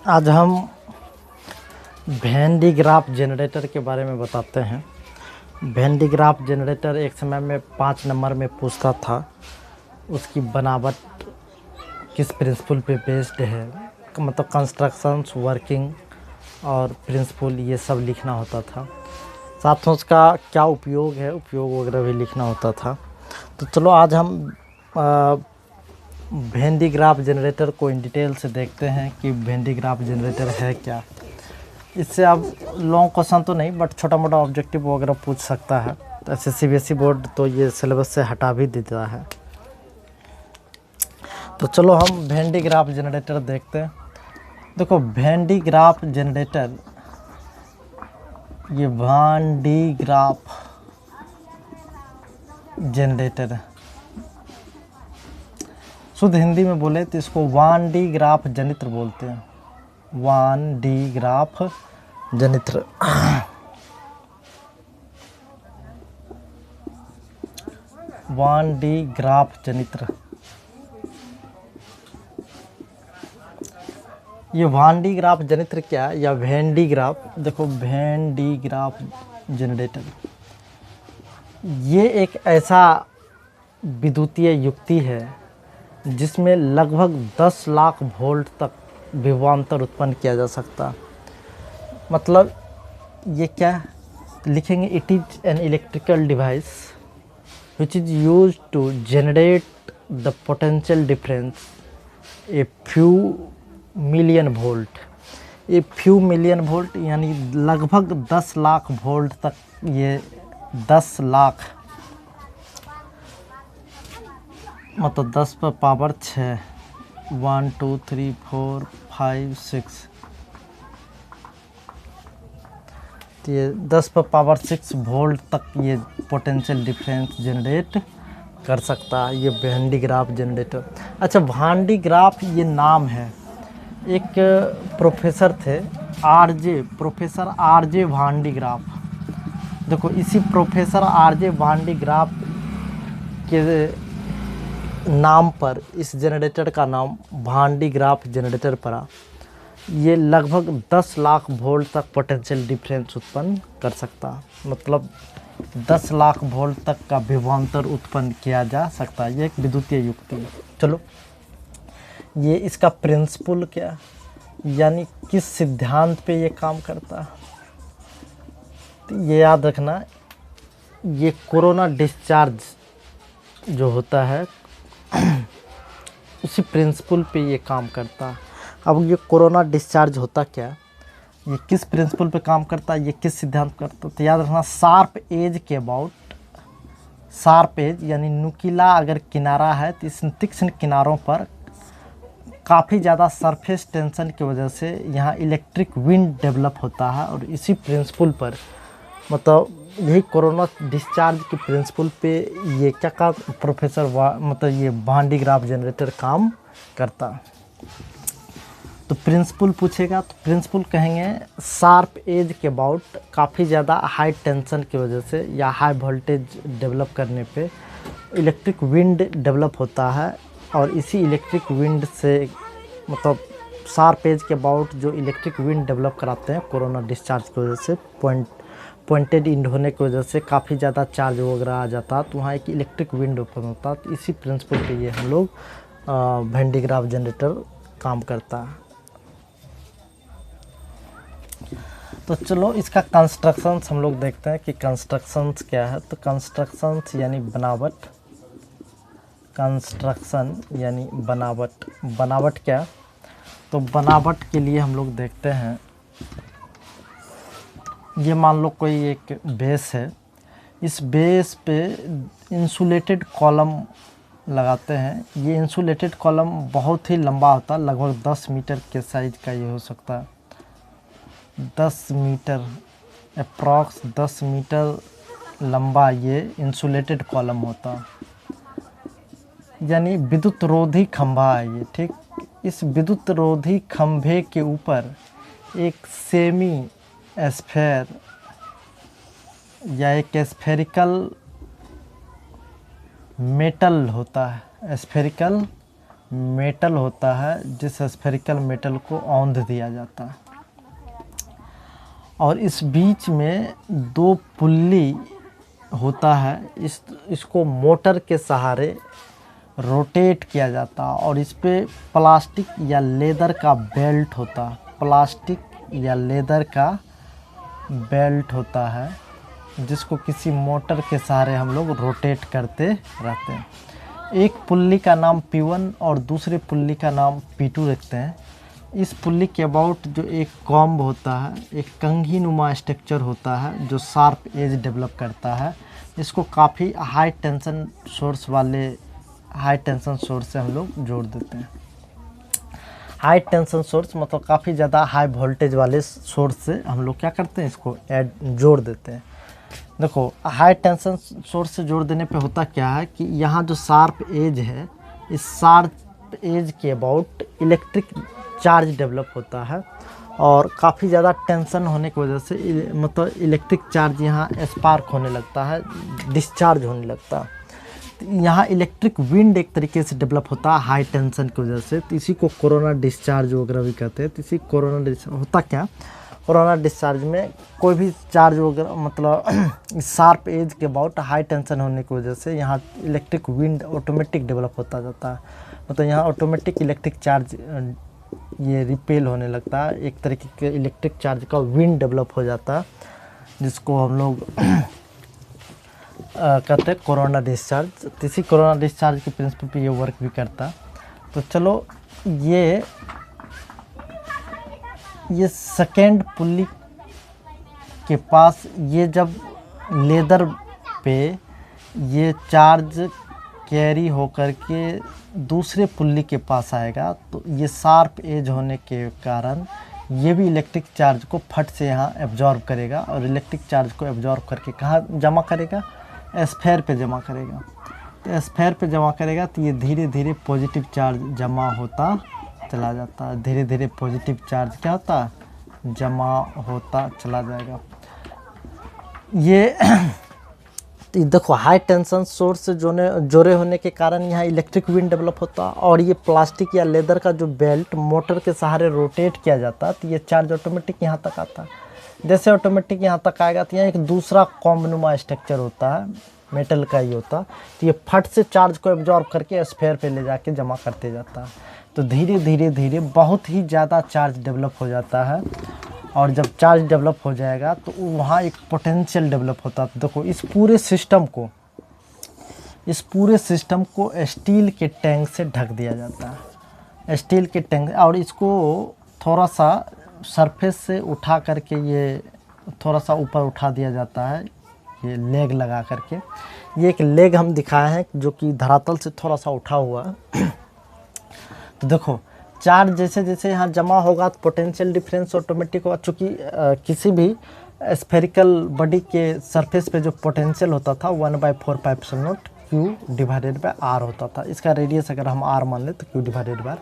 आज हम when de Graaff generator के बारे में बताते हैं। वेन डी ग्राफ जनरेटर एक समय में 5 नंबर में पूछता था। उसकी बनावट किस प्रिंसिपल पे बेस्ड है, मतलब कंस्ट्रक्शंस, वर्किंग और प्रिंसिपल, ये सब लिखना होता था। साथ में उसका क्या उपयोग है, उपयोग वगैरह भी लिखना होता था। तो चलो आज हम वेन डी ग्राफ जनरेटर को इन डिटेल से देखते हैं कि वेन डी ग्राफ जनरेटर है क्या। इससे आप लॉन्ग क्वेश्चन तो नहीं, बट छोटा मोटा ऑब्जेक्टिव वगैरह पूछ सकता है। तो ऐसे सीबीएसई बोर्ड तो ये सिलेबस से हटा भी देता है। तो चलो हम वेन डी ग्राफ जनरेटर देखते हैं। देखो, वेन डी ग्राफ जनरेटर, ये वेन डी ग्राफ जनरेटर शुद्ध हिंदी में बोले तो इसको वेन डी ग्राफ जनित्र बोलते हैं। वेन डी ग्राफ जनित्र। वेन डी ग्राफ जनित्र, ये वेन डी ग्राफ जनित्र क्या है, या वेन डी ग्राफ। देखो, वेन डी ग्राफ जनरेटर ये एक ऐसा विद्युतीय युक्ति है जिसमें लगभग 10 लाख वोल्ट तक विभवांतर उत्पन्न किया जा सकता। मतलब ये क्या लिखेंगे, it is an electrical device which is use to generate the potential difference a few million volt. ये फ्यू मिलियन वोल्ट यानी लगभग 10 लाख वोल्ट तक, ये 10 लाख मतलब 10 पर पावर 6, 1 2 3 4 5 6, तो ये 10 पर पावर 6 वोल्ट तक ये पोटेंशियल डिफरेंस जनरेट कर सकता है, ये वेन डी ग्राफ जनरेटर। अच्छा, वेन डी ग्राफ ये नाम है, एक प्रोफेसर थे professor RJ. When de Graaff. देखो, इसी professor RJ. When de graph के नाम पर इस जनरेटर का नाम वेन डी ग्राफ जनरेटर पड़ा। ये लगभग 10 लाख वोल्ट तक पोटेंशियल डिफरेंस उत्पन्न कर सकता, मतलब 10 लाख वोल्ट तक का विभवांतर उत्पन्न किया जा सकता है। ये एक विद्युतीय युक्ति है। चलो, ये इसका प्रिंसिपल क्या, यानी किस सिद्धांत पे ये काम करता है, तो ये याद रखना, ये कोरोना डिस्चार्ज जो होता है उसी प्रिंसिपल पे ये काम करता है। अब ये कोरोना डिस्चार्ज होता क्या, ये किस प्रिंसिपल पे काम करता है, ये किस सिद्धांत करता है, तो याद रखना, शार्प एज के अबाउट। शार्प एज यानी नुकीला अगर किनारा है तो इस तीक्ष्ण किनारों पर काफ़ी ज़्यादा सरफेस टेंशन की वजह से यहाँ इलेक्ट्रिक विंड डेवलप होता है। और इसी प्रिंसिपल पर, मतलब यही कोरोना डिस्चार्ज के प्रिंसिपल पे ये क्या का प्रोफेसर मतलब ये वेन डी ग्राफ जनरेटर काम करता। तो प्रिंसिपल पूछेगा तो प्रिंसिपल कहेंगे शार्प एज के अबाउट, काफ़ी ज़्यादा हाई टेंशन की वजह से या हाई वोल्टेज डेवलप करने पे इलेक्ट्रिक विंड डेवलप होता है। और इसी इलेक्ट्रिक विंड से, मतलब शार्प एज के अबाउट जो इलेक्ट्रिक विंड डेवलप कराते हैं कोरोना डिस्चार्ज की वजह से, पॉइंटेड इंड होने की वजह से काफ़ी ज़्यादा चार्ज वगैरह आ जाता, तो वहाँ एक इलेक्ट्रिक विंड ओपन होता। तो इसी प्रिंसिपल पे ये हम लोग वेन डी ग्राफ जनरेटर काम करता है। तो चलो, इसका कंस्ट्रक्शंस हम लोग देखते हैं कि कंस्ट्रक्शंस क्या है। तो कंस्ट्रक्शंस यानी बनावट, कंस्ट्रक्शन यानी बनावट। बनावट क्या, तो बनावट के लिए हम लोग देखते हैं, ये मान लो कोई एक बेस है, इस बेस पे इंसुलेटेड कॉलम लगाते हैं। ये इंसुलेटेड कॉलम बहुत ही लंबा होता है, लगभग 10 मीटर के साइज का ये हो सकता है। 10 मीटर अप्रॉक्स 10 मीटर लंबा ये इंसुलेटेड कॉलम होता है, यानी विद्युत रोधी खंभा है ये, ठीक। इस विद्युत रोधी खंभे के ऊपर एक सेमी एस्फेयर या एक स्फेरिकल मेटल होता है, स्फेरिकल मेटल होता है, जिस स्फेरिकल मेटल को औंध दिया जाता है, और इस बीच में 2 पुल्ली होता है। इसको मोटर के सहारे रोटेट किया जाता है, और इस पे प्लास्टिक या लेदर का बेल्ट होता है। प्लास्टिक या लेदर का बेल्ट होता है, जिसको किसी मोटर के सहारे हम लोग रोटेट करते रहते हैं। एक पुल्ली का नाम P1 और दूसरे पुल्ली का नाम P2 रखते हैं। इस पुल्ली के अबाउट जो एक कॉम्ब होता है, एक कंघी नुमा स्ट्रक्चर होता है जो शार्प एज डेवलप करता है। इसको काफ़ी हाई टेंशन सोर्स से हम लोग जोड़ देते हैं। हाई टेंशन सोर्स मतलब काफ़ी ज़्यादा हाई वोल्टेज वाले सोर्स से हम लोग क्या करते हैं, इसको जोड़ देते हैं। देखो, हाई टेंशन सोर्स से जोड़ देने पे होता क्या है कि यहाँ जो शार्प एज है, इस शार्प एज के अबाउट इलेक्ट्रिक चार्ज डेवलप होता है, और काफ़ी ज़्यादा टेंशन होने की वजह से मतलब इलेक्ट्रिक चार्ज यहाँ स्पार्क होने लगता है, डिस्चार्ज होने लगता है। यहाँ इलेक्ट्रिक विंड एक तरीके से डेवलप होता है हाई टेंशन की वजह से। तो इसी को कोरोना डिस्चार्ज वगैरह भी कहते हैं। तो इसी कोरोना डिस्चार्ज होता क्या, कोरोना डिस्चार्ज में कोई भी चार्ज वगैरह मतलब शार्प एज के अबाउट हाई टेंशन होने की वजह से यहाँ इलेक्ट्रिक विंड ऑटोमेटिक डेवलप होता जाता है। मतलब यहाँ ऑटोमेटिक इलेक्ट्रिक चार्ज ये रिपेल होने लगता है, एक तरीके के इलेक्ट्रिक चार्ज का विंड डेवलप हो जाता है, जिसको हम लोग कहते हैं कोरोना डिस्चार्ज। इसी कोरोना डिस्चार्ज के प्रिंसिपल पे ये वर्क भी करता है। तो चलो, ये सेकेंड पुल्ली के पास ये जब लेदर पे ये चार्ज कैरी होकर के दूसरे पुल्ली के पास आएगा, तो ये शार्प एज होने के कारण ये भी इलेक्ट्रिक चार्ज को फट से यहाँ एब्जॉर्ब करेगा, और इलेक्ट्रिक चार्ज को एब्जॉर्ब करके कहाँ जमा करेगा, स्फेयर पे जमा करेगा। तो स्फेयर पे जमा करेगा तो ये धीरे धीरे पॉजिटिव चार्ज जमा होता चला जाता है। धीरे धीरे पॉजिटिव चार्ज क्या होता है, जमा होता चला जाएगा। ये देखो, हाई टेंशन सोर्स से जोड़े होने के कारण यहाँ इलेक्ट्रिक विंड डेवलप होता है, और ये प्लास्टिक या लेदर का जो बेल्ट मोटर के सहारे रोटेट किया जाता है, तो ये चार्ज ऑटोमेटिक यहाँ तक आता है। जैसे ऑटोमेटिक यहाँ तक आएगा तो यहाँ एक दूसरा कॉम्बनुमा स्ट्रक्चर होता है, मेटल का ही होता है, तो ये फट से चार्ज को एब्जॉर्ब करके स्फेयर पे ले जाके जमा करते जाता है। तो धीरे धीरे धीरे बहुत ही ज़्यादा चार्ज डेवलप हो जाता है, और जब चार्ज डेवलप हो जाएगा तो वहाँ एक पोटेंशियल डेवलप होता है। तो देखो, इस पूरे सिस्टम को स्टील के टैंक से ढक दिया जाता है, स्टील के टैंक, और इसको थोड़ा सा सरफेस से उठा करके ये थोड़ा सा ऊपर उठा दिया जाता है, ये लेग लगा करके। ये एक लेग हम दिखाए हैं जो कि धरातल से थोड़ा सा उठा हुआ है। तो देखो, चार्ज जैसे जैसे यहाँ जमा होगा तो पोटेंशियल डिफरेंस ऑटोमेटिक होगा, चूँकि किसी भी स्फेरिकल बॉडी के सरफेस पे जो पोटेंशियल होता था 1/4πε0 Q/R होता था। इसका रेडियस अगर हम R मान ले तो Q/R।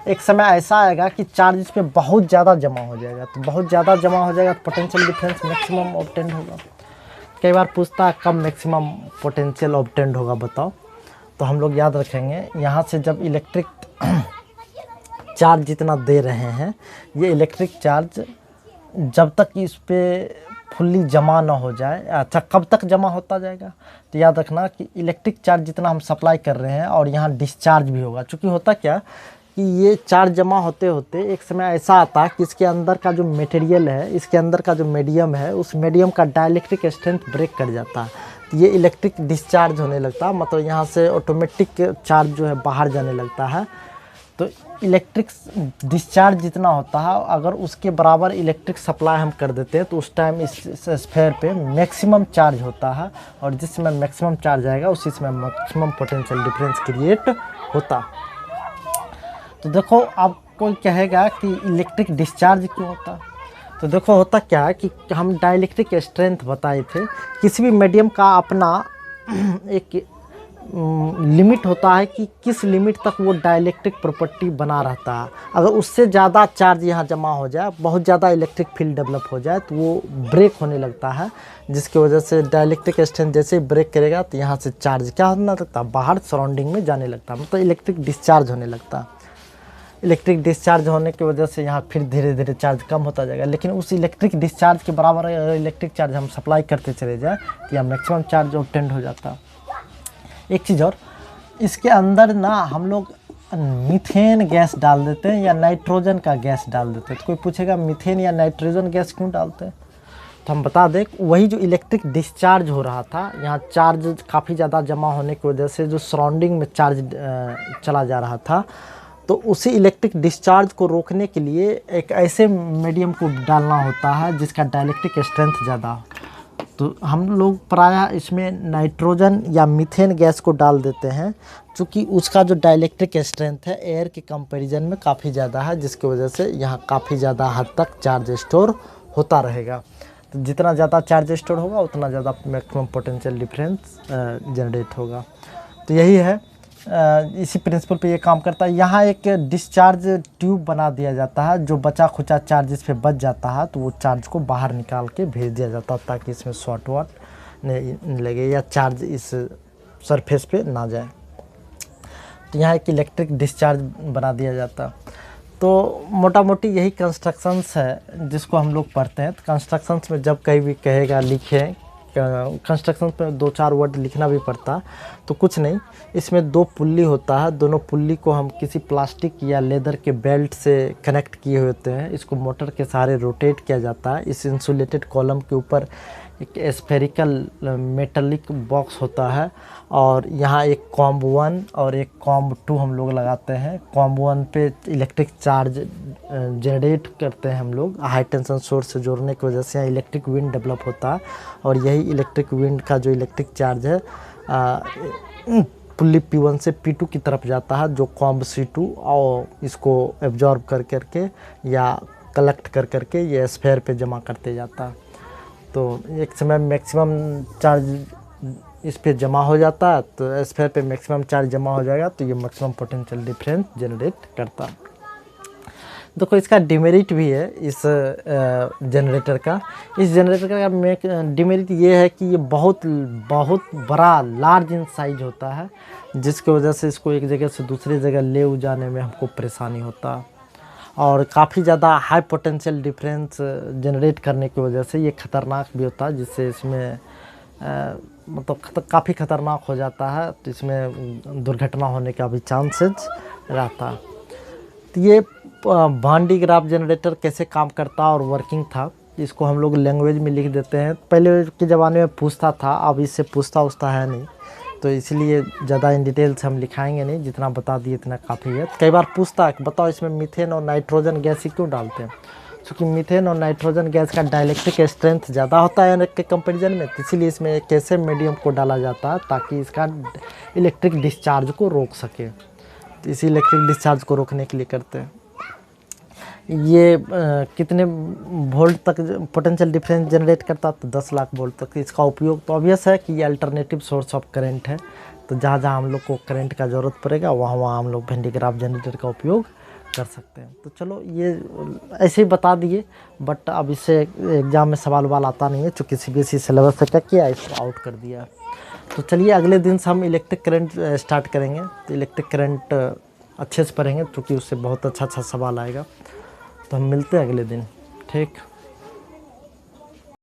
एक समय ऐसा आएगा कि चार्ज इस पर बहुत ज़्यादा जमा हो जाएगा, तो बहुत ज़्यादा जमा हो जाएगा तो पोटेंशियल डिफरेंस मैक्सिमम ऑब्टेंड होगा। कई बार पूछता है कब मैक्सिमम पोटेंशियल ऑब्टेंड होगा बताओ, तो हम लोग याद रखेंगे यहाँ से जब इलेक्ट्रिक चार्ज जितना दे रहे हैं, ये इलेक्ट्रिक चार्ज जब तक इस पे फुल्ली जमा ना हो जाए, अच्छा कब तक जमा होता जाएगा, तो याद रखना कि इलेक्ट्रिक चार्ज जितना हम सप्लाई कर रहे हैं और यहाँ डिस्चार्ज भी होगा। चूँकि होता क्या कि ये चार्ज जमा होते होते एक समय ऐसा आता है कि इसके अंदर का जो मटेरियल है, इसके अंदर का जो मीडियम है, उस मीडियम का डाइलेक्ट्रिक स्ट्रेंथ ब्रेक कर जाता है, तो ये इलेक्ट्रिक डिस्चार्ज होने लगता है। मतलब यहाँ से ऑटोमेटिक चार्ज जो है बाहर जाने लगता है। तो इलेक्ट्रिक डिस्चार्ज जितना होता है, अगर उसके बराबर इलेक्ट्रिक सप्लाई हम कर देते हैं तो उस टाइम इस स्फेयर पे मैक्सिमम चार्ज होता है, और जिस समय मैक्सिमम चार्ज आएगा उसी समय मैक्सिमम पोटेंशियल डिफरेंस क्रिएट होता। तो देखो, अब कोई कहेगा कि इलेक्ट्रिक डिस्चार्ज क्यों होता, तो देखो होता क्या है कि हम डाइलेक्ट्रिक स्ट्रेंथ बताए थे, किसी भी मीडियम का अपना एक लिमिट होता है कि किस लिमिट तक वो डाइलेक्ट्रिक प्रॉपर्टी बना रहता है। अगर उससे ज़्यादा चार्ज यहाँ जमा हो जाए, बहुत ज़्यादा इलेक्ट्रिक फील्ड डेवलप हो जाए, तो वो ब्रेक होने लगता है, जिसकी वजह से डाइलेक्ट्रिक स्ट्रेंथ जैसे ही ब्रेक करेगा तो यहाँ से चार्ज क्या होने लगता है, बाहर सराउंडिंग में जाने लगता है, मतलब इलेक्ट्रिक डिस्चार्ज होने लगता है। इलेक्ट्रिक डिस्चार्ज होने की वजह से यहाँ फिर धीरे धीरे चार्ज कम होता जाएगा, लेकिन उस इलेक्ट्रिक डिस्चार्ज के बराबर इलेक्ट्रिक चार्ज हम सप्लाई करते चले जाए तो यहाँ मैक्सिमम चार्ज ऑब्टेंड हो जाता है। एक चीज़ और, इसके अंदर ना हम लोग मीथेन गैस डाल देते हैं या नाइट्रोजन का गैस डाल देते हैं। तो कोई पूछेगा मीथेन या नाइट्रोजन गैस क्यों डालते हैं, तो हम बता दें वही जो इलेक्ट्रिक डिस्चार्ज हो रहा था, यहाँ चार्ज काफ़ी ज़्यादा जमा होने की वजह से जो सराउंडिंग में चार्ज चला जा रहा था, तो उसी इलेक्ट्रिक डिस्चार्ज को रोकने के लिए एक ऐसे मीडियम को डालना होता है जिसका डाइलेक्ट्रिक स्ट्रेंथ ज़्यादा हो। तो हम लोग प्रायः इसमें नाइट्रोजन या मीथेन गैस को डाल देते हैं, क्योंकि उसका जो डाइलेक्ट्रिक स्ट्रेंथ है एयर के कंपैरिजन में काफ़ी ज़्यादा है, जिसकी वजह से यहाँ काफ़ी ज़्यादा हद तक चार्ज स्टोर होता रहेगा। तो जितना ज़्यादा चार्ज स्टोर होगा उतना ज़्यादा मैक्सिमम पोटेंशियल डिफरेंस जनरेट होगा। तो यही है, इसी प्रिंसिपल पे ये काम करता है। यहाँ एक डिस्चार्ज ट्यूब बना दिया जाता है, जो बचा खुचा चार्ज इस पे बच जाता है तो वो चार्ज को बाहर निकाल के भेज दिया जाता है, ताकि इसमें शॉर्ट वाट नहीं लगे या चार्ज इस सरफेस पे ना जाए। तो यहाँ एक इलेक्ट्रिक डिस्चार्ज बना दिया जाता। तो मोटा मोटी यही कंस्ट्रक्शंस है जिसको हम लोग पढ़ते हैं। तो कंस्ट्रक्शंस में जब कहीं भी कहेगा लिखें, कंस्ट्रक्शन पे 2-4 वर्ड लिखना भी पड़ता, तो कुछ नहीं, इसमें 2 पुल्ली होता है, दोनों पुल्ली को हम किसी प्लास्टिक या लेदर के बेल्ट से कनेक्ट किए होते हैं, इसको मोटर के सहारे रोटेट किया जाता है। इस इंसुलेटेड कॉलम के ऊपर एक स्फेरिकल मेटलिक बॉक्स होता है, और यहाँ एक कॉम्ब 1 और एक कॉम्ब 2 हम लोग लगाते हैं। कॉम्ब 1 पे इलेक्ट्रिक चार्ज जनरेट करते हैं हम लोग, हाई टेंशन सोर्स से जोड़ने की वजह से यहाँ इलेक्ट्रिक विंड डेवलप होता है, और यही इलेक्ट्रिक विंड का जो इलेक्ट्रिक चार्ज है पुल्ली P1 से P2 की तरफ जाता है, जो कॉम्ब C2 और इसको एब्जॉर्ब कर करके या कलेक्ट कर करके ये स्फेयर पे जमा करते जाता है। तो एक समय मैक्सिमम चार्ज इस पे जमा हो जाता है, तो स्फेयर पे मैक्सिमम चार्ज जमा हो जाएगा, तो ये मैक्सिमम पोटेंशियल डिफरेंस जनरेट करता है। देखो इसका डिमेरिट भी है इस जनरेटर का। इस जनरेटर का डिमेरिट ये है कि ये बहुत बड़ा लार्ज इन साइज होता है, जिसकी वजह से इसको एक जगह से दूसरी जगह ले जाने में हमको परेशानी होता है, और काफ़ी ज़्यादा हाई पोटेंशियल डिफरेंस जनरेट करने की वजह से ये ख़तरनाक भी होता है, जिससे इसमें मतलब काफ़ी ख़तरनाक हो जाता है, तो इसमें दुर्घटना होने का भी चांसेस रहता है। तो ये वान डी ग्राफ जनरेटर कैसे काम करता और वर्किंग था, इसको हम लोग लैंग्वेज में लिख देते हैं। पहले के ज़माने में पूछता था, अब इससे पूछता है नहीं, तो इसलिए ज़्यादा इन डिटेल्स हम लिखाएंगे नहीं, जितना बता दिए इतना काफ़ी है। कई बार पूछता है कि बताओ इसमें मीथेन और नाइट्रोजन गैस ही क्यों डालते हैं, क्योंकि मीथेन और नाइट्रोजन गैस का डाइलेक्ट्रिक स्ट्रेंथ ज़्यादा होता है एयर के कंपेरिजन में, तो इसीलिए इसमें एक ऐसे मीडियम को डाला जाता है ताकि इसका इलेक्ट्रिक डिस्चार्ज को रोक सके। तो इसी इलेक्ट्रिक डिस्चार्ज को रोकने के लिए करते हैं। ये कितने वोल्ट तक पोटेंशियल डिफरेंस जनरेट करता, तो 10 लाख वोल्ट तक। इसका उपयोग तो ऑब्वियस है कि ये अल्टरनेटिव सोर्स ऑफ करंट है, तो जहाँ जहाँ हम लोग को करंट का ज़रूरत पड़ेगा वहाँ वहाँ हम लोग वान डी ग्राफ जनरेटर का उपयोग कर सकते हैं। तो चलो ये ऐसे ही बता दिए, बट अब इससे एग्ज़ाम में सवाल वाल आता नहीं है, चूँकि CBSE सिलेबस से क्या किया, इसको आउट कर दिया। तो चलिए अगले दिन से हम इलेक्ट्रिक करंट स्टार्ट करेंगे। तो इलेक्ट्रिक करंट अच्छे से पढ़ेंगे, क्योंकि उससे बहुत अच्छा सवाल आएगा। तो हम मिलते हैं अगले दिन, ठीक।